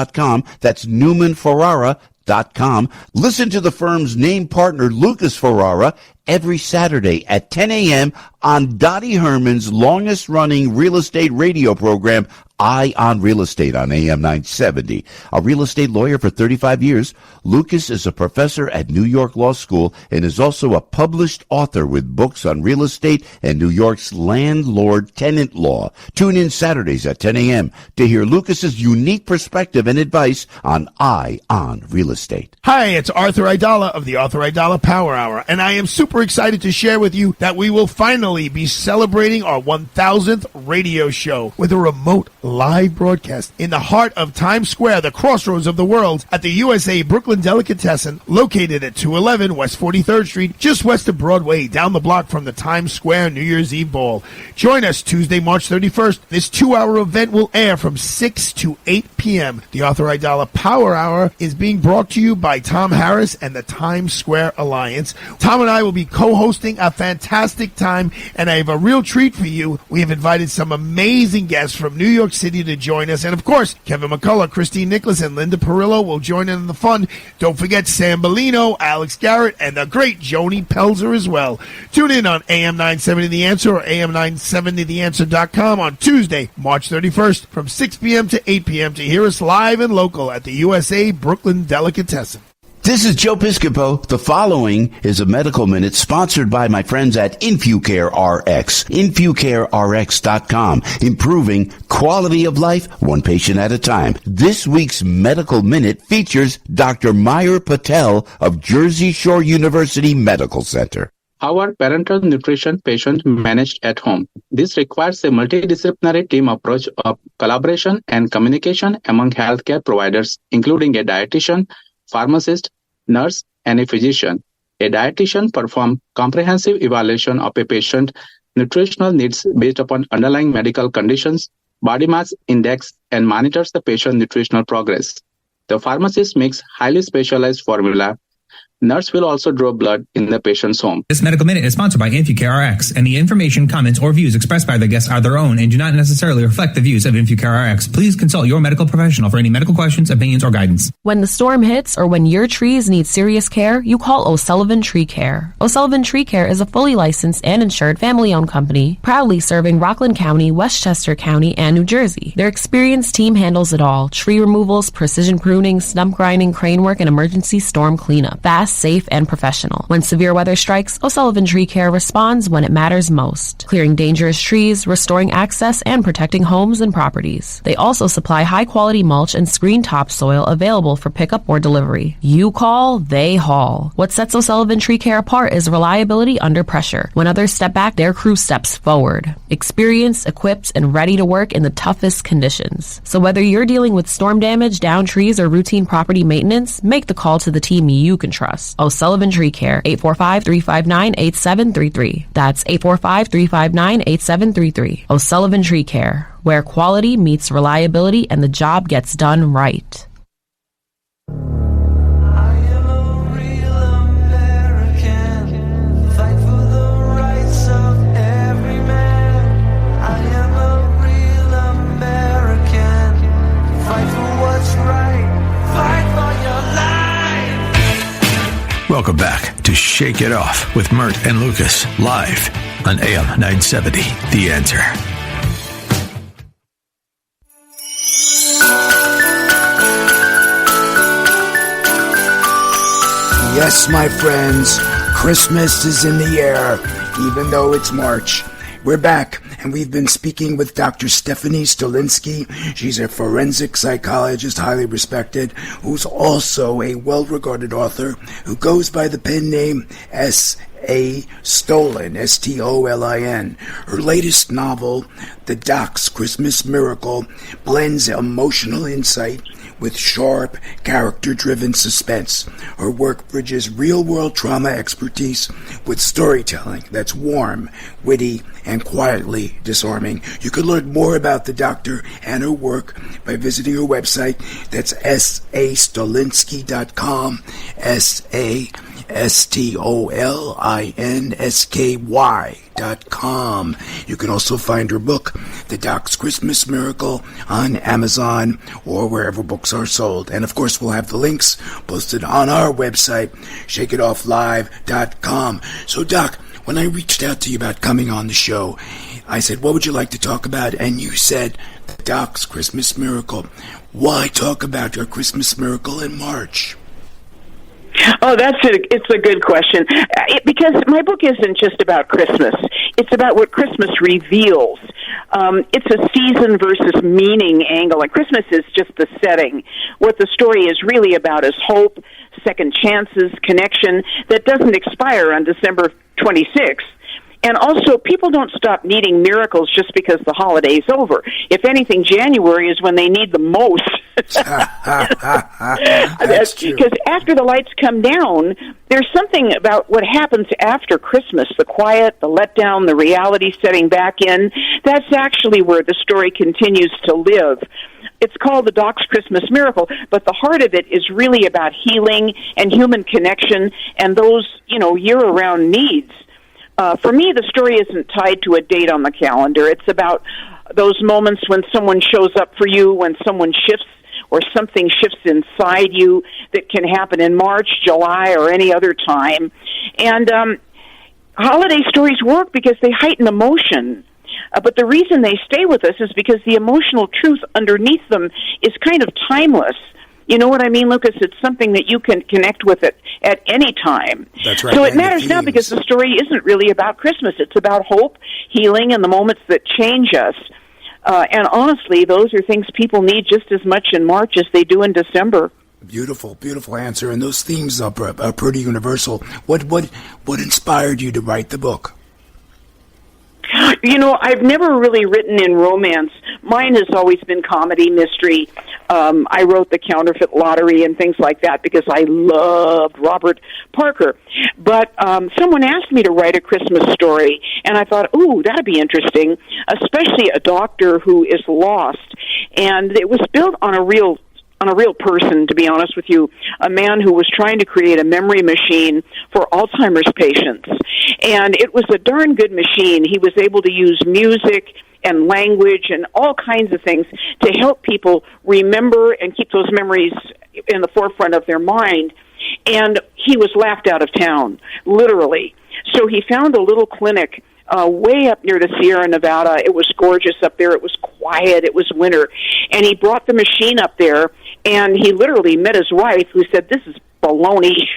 Speaker 6: That's newmanferrara.com. Listen to the firm's name partner, Lucas Ferrara, every Saturday at 10 a.m. on Dottie Herman's longest-running real estate radio program, Eye on Real Estate on AM 970. A real estate lawyer for 35 years, Lucas is a professor at New York Law School and is also a published author with books on real estate and New York's landlord-tenant law. Tune in Saturdays at 10 a.m. to hear Lucas's unique perspective and advice on Eye on Real Estate.
Speaker 8: Hi, it's Arthur Aidala of the Arthur Aidala Power Hour, and I am super excited to share with you that we will finally be celebrating our 1000th radio show with a remote live broadcast in the heart of Times Square, the crossroads of the world, at the USA Brooklyn Delicatessen, located at 211 West 43rd Street, just west of Broadway, down the block from the Times Square New Year's Eve Ball. Join us Tuesday, March 31st. This 2-hour event will air from 6 to 8 p.m. The Arthur Aidala Power Hour is being brought to you by Tom Harris and the Times Square Alliance. Tom and I will be co-hosting a fantastic time, and I have a real treat for you. We have invited some amazing guests from New York City to join us, and of course, Kevin McCullough, Christine Nicholas, and Linda Perillo will join in the fun. Don't forget Sam Bellino, Alex Garrett, and the great Joni Pelzer as well. Tune in on AM 970 The Answer or AM970TheAnswer.com on Tuesday, March 31st from 6 p.m. to 8 p.m. to hear us live and local at the USA Brooklyn Delicatessen.
Speaker 6: This is Joe Piscopo. The following is a medical minute sponsored by my friends at InfuCare RX. InfuCareRx.com. Improving quality of life one patient at a time. This week's medical minute features Dr. Mayur Patel of Jersey Shore University Medical Center.
Speaker 9: How are parental nutrition patients managed at home? This requires a multidisciplinary team approach of collaboration and communication among healthcare providers, including a dietitian, pharmacist, nurse, and a physician. A dietitian performs comprehensive evaluation of a patient's nutritional needs based upon underlying medical conditions, body mass index, and monitors the patient's nutritional progress. The pharmacist makes highly specialized formula. Nurse will also draw blood in the patient's home.
Speaker 10: This medical minute is sponsored by InfuCare RX, and the information, comments, or views expressed by the guests are their own and do not necessarily reflect the views of InfuCare RX. Please consult your medical professional for any medical questions, opinions, or guidance.
Speaker 11: When the storm hits or when your trees need serious care, you call O'Sullivan Tree Care. O'Sullivan Tree Care is a fully licensed and insured family-owned company, proudly serving Rockland County, Westchester County, and New Jersey. Their experienced team handles it all: tree removals, precision pruning, stump grinding, crane work, and emergency storm cleanup. Fast, safe, and professional. When severe weather strikes, O'Sullivan Tree Care responds when it matters most, clearing dangerous trees, restoring access, and protecting homes and properties. They also supply high-quality mulch and screen topsoil available for pickup or delivery. You call, they haul. What sets O'Sullivan Tree Care apart is reliability under pressure. When others step back, their crew steps forward. Experienced, equipped, and ready to work in the toughest conditions. So whether you're dealing with storm damage, downed trees, or routine property maintenance, make the call to the team you can trust. O'Sullivan Tree Care, 845-359-8733. That's 845-359-8733. O'Sullivan Tree Care, where quality meets reliability and the job gets done right.
Speaker 2: Welcome back to Shake It Off with Mert and Lucas, live on AM 970. The Answer.
Speaker 3: Yes, my friends, Christmas is in the air, even though it's March. We're back, and we've been speaking with Dr. Stefanie Stolinsky. She's a forensic psychologist, highly respected, who's also a well-regarded author who goes by the pen name S.A. Stolin, S-T-O-L-I-N. Her latest novel, The Doc's Christmas Miracle, blends emotional insight with sharp, character-driven suspense. Her work bridges real-world trauma expertise with storytelling that's warm, witty, and quietly disarming. You can learn more about the doctor and her work by visiting her website. That's sastolinsky.com, SASTOLINSKY.com. You can also find her book, The Doc's Christmas Miracle, on Amazon or wherever books are sold. And of course, we'll have the links posted on our website, shakeitofflive.com. So, Doc, when I reached out to you about coming on the show, I said, what would you like to talk about? And you said, The Doc's Christmas Miracle. Why talk about your Christmas miracle in March?
Speaker 7: Oh, it's a good question. Because my book isn't just about Christmas. It's about what Christmas reveals. It's a season versus meaning angle, and Christmas is just the setting. What the story is really about is hope, second chances, connection that doesn't expire on December 26th. And also, people don't stop needing miracles just because the holiday's over. If anything, January is when they need the most.
Speaker 3: That's true.
Speaker 7: Because after the lights come down, there's something about what happens after Christmas, the quiet, the letdown, the reality setting back in. That's actually where the story continues to live. It's called The Doc's Christmas Miracle, but the heart of it is really about healing and human connection and those, year-round needs. For me, the story isn't tied to a date on the calendar. It's about those moments when someone shows up for you, when someone shifts or something shifts inside you that can happen in March, July, or any other time. And holiday stories work because they heighten emotion. But the reason they stay with us is because the emotional truth underneath them is kind of timeless. You know what I mean, Lucas? It's something that you can connect with it at any time.
Speaker 3: That's right.
Speaker 7: So it matters now because the story isn't really about Christmas. It's about hope, healing, and the moments that change us. And honestly, those are things people need just as much in March as they do in December.
Speaker 3: Beautiful, beautiful answer. And those themes are pretty universal. What inspired you to write the book?
Speaker 7: I've never really written in romance. Mine has always been comedy, mystery. I wrote The Counterfeit Lottery and things like that because I loved Robert Parker. But someone asked me to write a Christmas story, and I thought, ooh, that'd be interesting, especially a doctor who is lost. And it was built on a real person, to be honest with you, a man who was trying to create a memory machine for Alzheimer's patients. And it was a darn good machine. He was able to use music and language and all kinds of things to help people remember and keep those memories in the forefront of their mind. And he was laughed out of town, literally. So he found a little clinic way up near the Sierra Nevada. It was gorgeous up there. It was quiet. It was winter. And he brought the machine up there, and he literally met his wife, who said, this is baloney.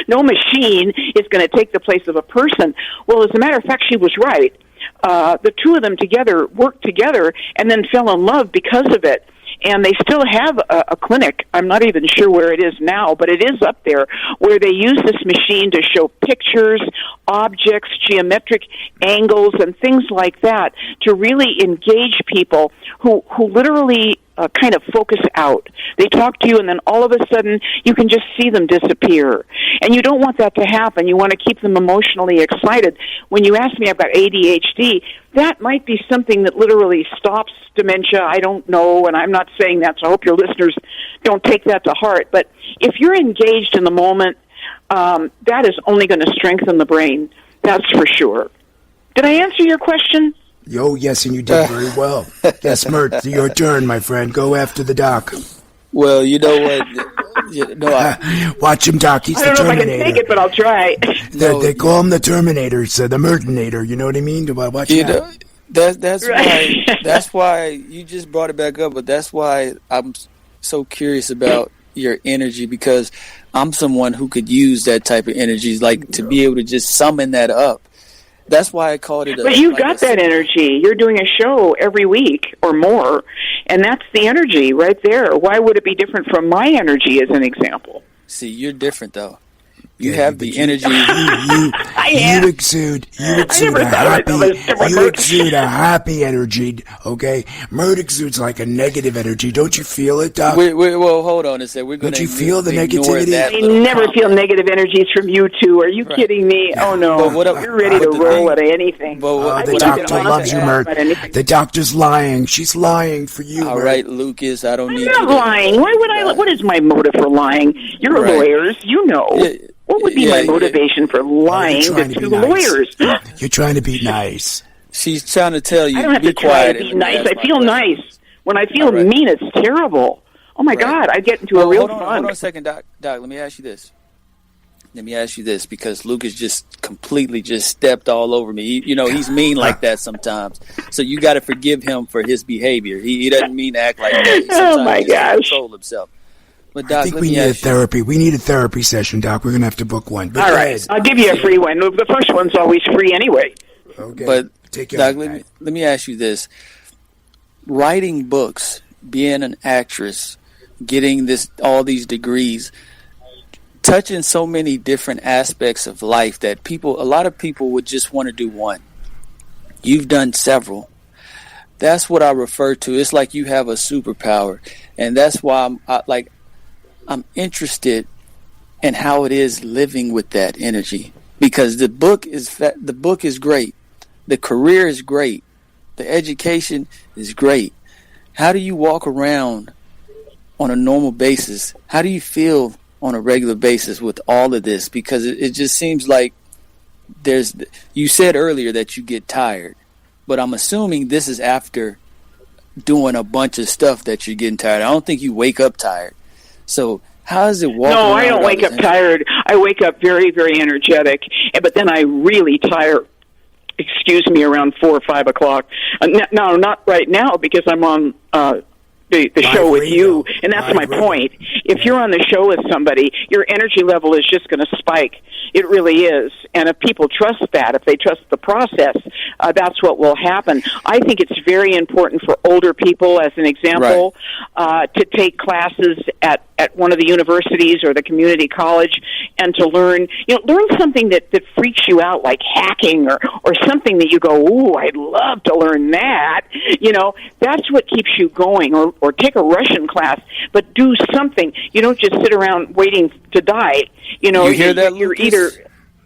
Speaker 7: No machine is going to take the place of a person. Well, as a matter of fact, she was right. The two of them together worked together and then fell in love because of it. And they still have a clinic. I'm not even sure where it is now, but it is up there, where they use this machine to show pictures, objects, geometric angles, and things like that to really engage people who literally kind of focus out. They talk to you, and then all of a sudden, you can just see them disappear. And you don't want that to happen. You want to keep them emotionally excited. When you ask me, I've got ADHD, that might be something that literally stops dementia. I don't know, and I'm not saying that, so I hope your listeners don't take that to heart. But if you're engaged in the moment, that is only going to strengthen the brain. That's for sure. Did I answer your question?
Speaker 3: Oh, yes, and you did very well. Yes, Mert, your turn, my friend. Go after the doc.
Speaker 5: Well, you know what?
Speaker 3: Watch him, Doc. He's
Speaker 7: I don't
Speaker 3: the
Speaker 7: know if I
Speaker 3: Terminator.
Speaker 7: can take it, but I'll try.
Speaker 3: They call him the Terminator, so the Mertinator. You know what I mean? Watch out.
Speaker 5: That's
Speaker 7: Right.
Speaker 5: why. That's why you just brought it back up. But that's why I'm so curious about your energy, because I'm someone who could use that type of energy, like to be able to just summon that up. That's why I called it.
Speaker 7: But you've got that energy. You're doing a show every week or more, and that's the energy right there. Why would it be different from my energy, as an example?
Speaker 5: See, you're different though. You have the energy.
Speaker 3: You exude a happy energy. Okay, Mert exudes like a negative energy. Don't you feel it, Doc?
Speaker 5: Well, hold on a second. We're going to.
Speaker 3: Don't you feel the negativity?
Speaker 7: I never feel negative energies from you two. Are you kidding me? Oh no, you're ready to roll at anything.
Speaker 3: The doctor loves you, Mert. The doctor's lying. She's lying for you.
Speaker 5: All right, Lucas. I don't need.
Speaker 7: I'm not lying. Why would I? What is my motive for lying? You're lawyers. You know. What would be my motivation for lying to two lawyers?
Speaker 3: You're trying to be nice.
Speaker 5: She's trying to tell you.
Speaker 7: I don't have
Speaker 5: be
Speaker 7: to try
Speaker 5: quiet
Speaker 7: to be nice. I feel nice. When I feel mean, it's terrible. Oh my God, I get into a real fun.
Speaker 5: Hold on a second, Doc. Let me ask you this. Because Lucas just completely just stepped all over me. He's mean like that sometimes. So you got to forgive him for his behavior. He doesn't mean to act like that.
Speaker 7: Oh my gosh.
Speaker 5: Control himself. But Doc,
Speaker 3: I think we need a therapy. We need a therapy session, Doc. We're going to have to book one. But
Speaker 7: all right. I'll give you a free one. The first one's always free anyway.
Speaker 3: Okay.
Speaker 5: But
Speaker 3: take care.
Speaker 5: Doc, let me ask you this. Writing books, being an actress, getting all these degrees, touching so many different aspects of life that a lot of people would just want to do one. You've done several. That's what I refer to. It's like you have a superpower. And that's why I'm interested in how it is living with that energy, because the book is great, the career is great, the education is great. How do you walk around on a normal basis? How do you feel on a regular basis with all of this? Because it just seems like you said earlier that you get tired, but I'm assuming this is after doing a bunch of stuff that you're getting tired. I don't think you wake up tired. So how is it walking?
Speaker 7: No, I don't wake up tired. I wake up very, very energetic, but then I really tire. Excuse me, around 4 or 5 o'clock. No, not right now, because I'm on the show with you, and that's my point. If you're on the show with somebody, your energy level is just going to spike. It really is. And if people trust that, if they trust the process, that's what will happen. I think it's very important for older people, as an example, to take classes at one of the universities or the community college, and to learn something that freaks you out, like hacking or something that you go, ooh, I'd love to learn that. That's what keeps you going. Or take a Russian class, but do something. You don't just sit around waiting to die.
Speaker 5: You hear that, Lucas?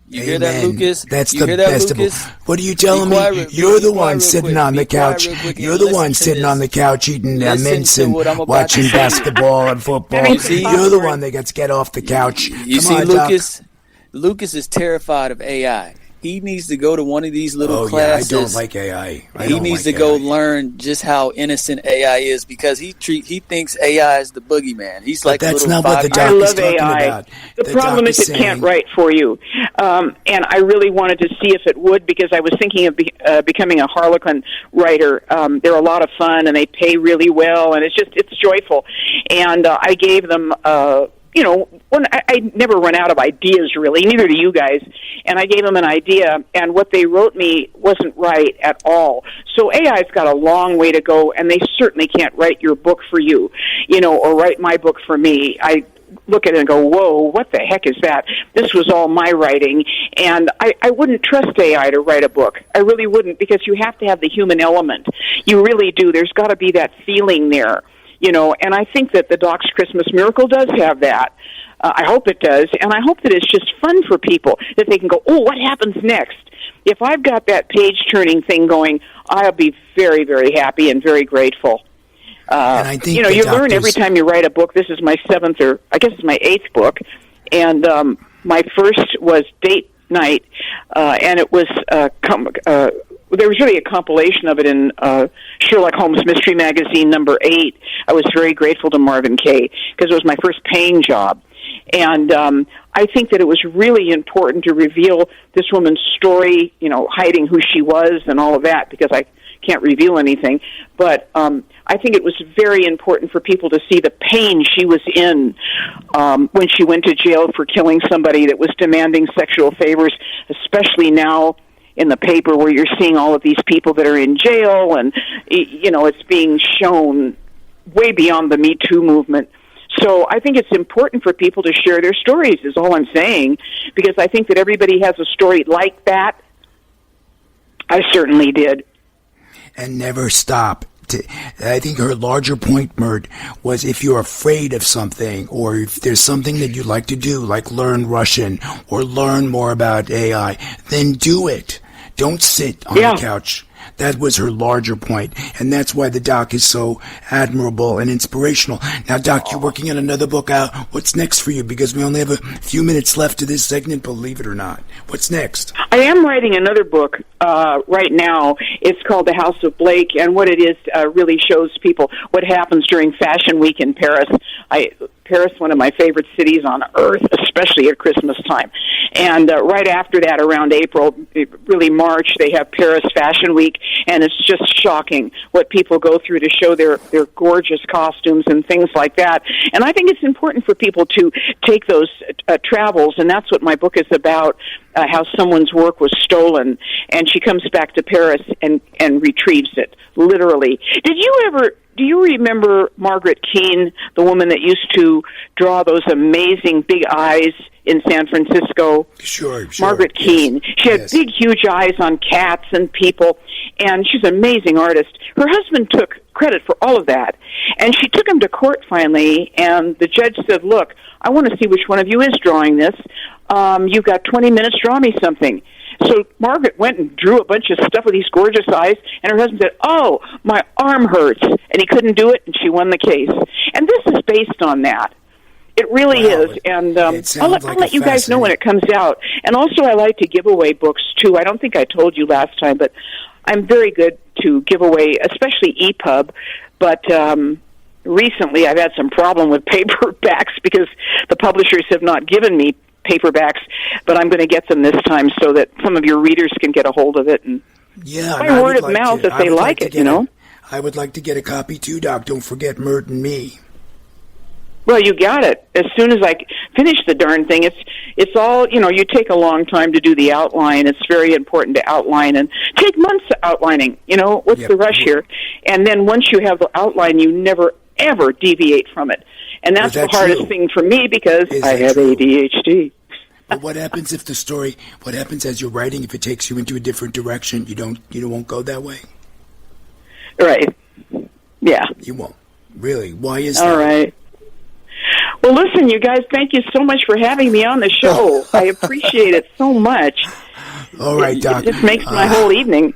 Speaker 5: You hear that, Lucas?
Speaker 3: That's the best of all. What are you telling me? You're the one sitting on the couch. You're the one sitting on the couch eating mince and watching basketball and football. You're the one that gets get off the couch.
Speaker 5: You see, Lucas? Lucas is terrified of AI. He needs to go to one of these little classes.
Speaker 3: Yeah, I don't like AI.
Speaker 5: He needs to go learn just how innocent AI is, because he thinks AI is the boogeyman. He's like,
Speaker 3: that's not what the
Speaker 7: I love
Speaker 3: talking
Speaker 7: AI.
Speaker 3: about.
Speaker 7: The problem is it can't write for you. And I really wanted to see if it would, because I was thinking of becoming a Harlequin writer. They're a lot of fun, and they pay really well, and it's joyful. And I gave them when I never run out of ideas, really, neither do you guys. And I gave them an idea, and what they wrote me wasn't right at all. So AI's got a long way to go, and they certainly can't write your book for you, or write my book for me. I look at it and go, whoa, what the heck is that? This was all my writing. And I wouldn't trust AI to write a book. I really wouldn't, because you have to have the human element. You really do. There's got to be that feeling there. And I think that the Doc's Christmas Miracle does have that. I hope it does, and I hope that it's just fun for people, that they can go, oh, what happens next? If I've got that page-turning thing going, I'll be very, very happy and very grateful.
Speaker 3: And I think
Speaker 7: you learn every time you write a book. This is my 7th, or I guess it's my 8th book, and my first was Date Night, and it was there was really a compilation of it in Sherlock Holmes Mystery Magazine number 8, I was very grateful to Marvin Kaye because it was my first paying job. And I think that it was really important to reveal this woman's story, hiding who she was and all of that, because I can't reveal anything. But I think it was very important for people to see the pain she was in when she went to jail for killing somebody that was demanding sexual favors, especially now in the paper where you're seeing all of these people that are in jail, and, it's being shown way beyond the Me Too movement. So I think it's important for people to share their stories, is all I'm saying, because I think that everybody has a story like that. I certainly did.
Speaker 3: And never stop. I think her larger point, Mert, was if you're afraid of something, or if there's something that you'd like to do, like learn Russian or learn more about AI, then do it. Don't sit on the couch. That was her larger point, and that's why the doc is so admirable and inspirational. Now, Doc, you're working on another book out. What's next for you? Because we only have a few minutes left to this segment, believe it or not. What's next?
Speaker 7: I am writing another book right now. It's called The House of Blake, and what it is really shows people what happens during Fashion Week in Paris. Paris, one of my favorite cities on earth, especially at Christmas time. And right after that, around April, really March, they have Paris Fashion Week, and it's just shocking what people go through to show their gorgeous costumes and things like that. And I think it's important for people to take those travels, and that's what my book is about, how someone's work was stolen, and she comes back to Paris and retrieves it, literally. Do you remember Margaret Keane, the woman that used to draw those amazing big eyes in San Francisco?
Speaker 3: Sure.
Speaker 7: Margaret Keane. She had big, huge eyes on cats and people, and she's an amazing artist. Her husband took credit for all of that, and she took him to court finally, and the judge said, look, I want to see which one of you is drawing this. You've got 20 minutes, draw me something. So Margaret went and drew a bunch of stuff with these gorgeous eyes, and her husband said, oh, my arm hurts, and he couldn't do it, and she won the case. And this is based on that. It really is, and I'll let you guys know when it comes out. And also I like to give away books, too. I don't think I told you last time, but I'm very good to give away, especially EPUB, but recently I've had some problem with paperbacks because the publishers have not given me paperbacks, but I'm going to get them this time so that some of your readers can get a hold of it, and by word of mouth if they like it,
Speaker 3: I would like to get a copy too, Doc. Don't forget Mert and me.
Speaker 7: Well, you got it. As soon as I finish the darn thing, it's all, you take a long time to do the outline. It's very important to outline and take months outlining. What's the rush here? And then once you have the outline, you never, ever deviate from it. And that's the hardest thing for me because I have ADHD.
Speaker 3: But what happens if what happens as you're writing, if it takes you into a different direction, you won't go that way?
Speaker 7: Right. Yeah.
Speaker 3: You won't. Really? Why is that?
Speaker 7: All right. Well, listen, you guys, thank you so much for having me on the show. I appreciate it so much.
Speaker 3: All right, Doc.
Speaker 7: It just makes my whole evening.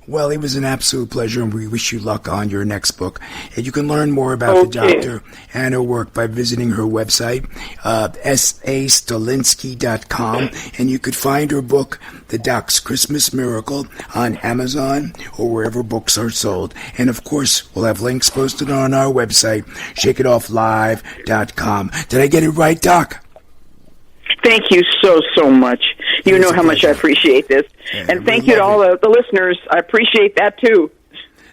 Speaker 3: Well, it was an absolute pleasure, and we wish you luck on your next book. And you can learn more about the doctor and her work by visiting her website, sastolinsky.com, and you could find her book, The Doc's Christmas Miracle, on Amazon or wherever books are sold. And, of course, we'll have links posted on our website, shakeitofflive.com. Did I get it right, Doc?
Speaker 7: Thank you so much. You know how much I appreciate this. And thank you to all the listeners. I appreciate that, too.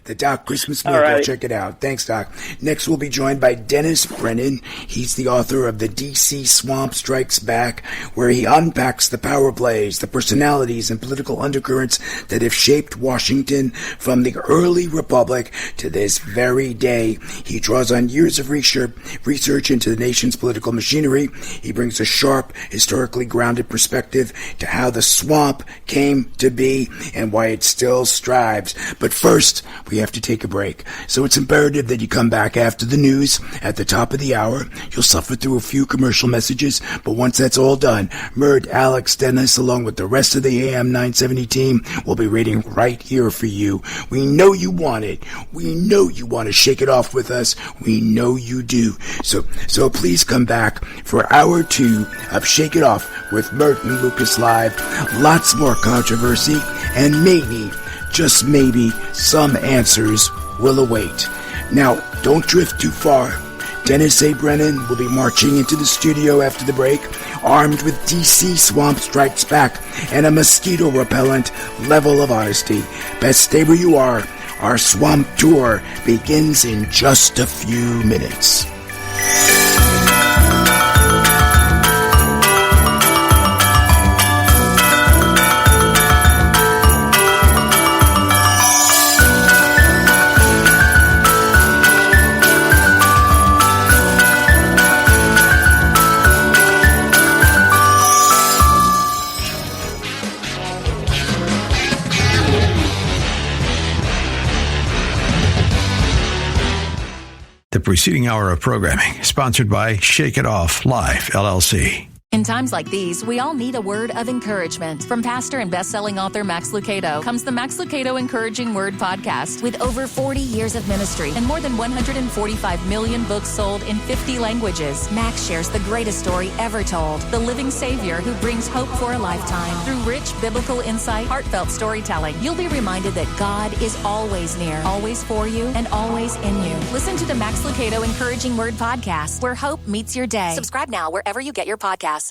Speaker 3: The Doc Christmas Miracle. Right. Check it out. Thanks, Doc. Next, we'll be joined by Dennis Brennan. He's the author of The D.C. Swamp Strikes Back, where he unpacks the power plays, the personalities, and political undercurrents that have shaped Washington from the early Republic to this very day. He draws on years of research into the nation's political machinery. He brings a sharp, historically grounded perspective to how the swamp came to be and why it still strives. But first, we have to take a break. So it's imperative that you come back after the news at the top of the hour. You'll suffer through a few commercial messages, but once that's all done, Mert, Alex, Dennis, along with the rest of the AM 970 team will be waiting right here for you. We know you want it. We know you want to shake it off with us. We know you do. So please come back for hour 2 of Shake It Off with Mert and Lucas Live. Lots more controversy and maybe, just maybe, some answers will await. Now, don't drift too far. Dennis A. Brennan will be marching into the studio after the break, armed with DC Swamp Strikes Back and a mosquito repellent level of honesty. Best stay where you are. Our swamp tour begins in just a few minutes.
Speaker 2: The preceding hour of programming, sponsored by Shake It Off Live, LLC.
Speaker 1: In times like these, we all need a word of encouragement. From pastor and best-selling author Max Lucado comes the Max Lucado Encouraging Word podcast. With over 40 years of ministry and more than 145 million books sold in 50 languages, Max shares the greatest story ever told, the living Savior who brings hope for a lifetime. Through rich biblical insight, heartfelt storytelling, you'll be reminded that God is always near, always for you, and always in you. Listen to the Max Lucado Encouraging Word podcast, where hope meets your day. Subscribe now wherever you get your podcasts.